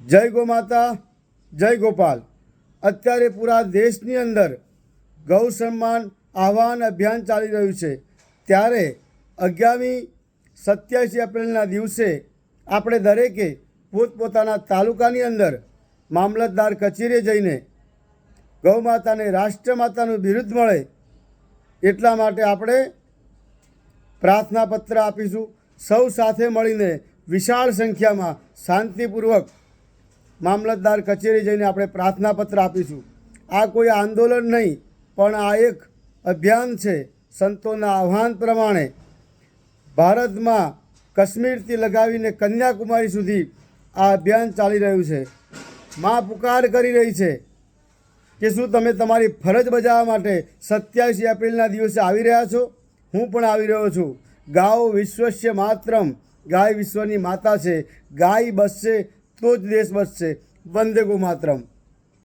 જય ગો માતા, જય ગોપાલ। અત્યારે પૂરા દેશની અંદર ગૌ સન્માન આહ્વાન અભિયાન ચાલી રહ્યું છે। ત્યારે આગામી 27 એપ્રિલના દિવસે આપણે દરેકે પોતપોતાના તાલુકાની અંદર મામલતદાર કચેરીએ જઈને ગૌ માતાને રાષ્ટ્રમાતાનું બિરુદ મળે એટલા માટે આપણે પ્રાર્થના પત્ર આપીશું। સૌ સાથે મળીને વિશાળ સંખ્યામાં શાંતિપૂર્વક મામલતદાર કચેરી જઈને આપણે પ્રાર્થના પત્ર આપીશું। આ કોઈ આંદોલન નહીં, પણ આ એક અભિયાન છે। સંતોના આહ્વાન પ્રમાણે ભારતમાં કાશ્મીરથી લગાવીને કન્યાકુમારી સુધી આ અભિયાન ચાલી રહ્યું છે। માં પુકાર કરી રહી છે કે શું તમે તમારી ફરજ બજાવવા માટે 27 એપ્રિલના દિવસે આવી રહ્યા છો? હું પણ આવી રહ્યો છું। ગાઓ વિશ્વસ્ય માતરમ, ગાય વિશ્વની માતા છે। ગાય બચશે તો જ દેશ બચશે। વંદે ગો માતરમ।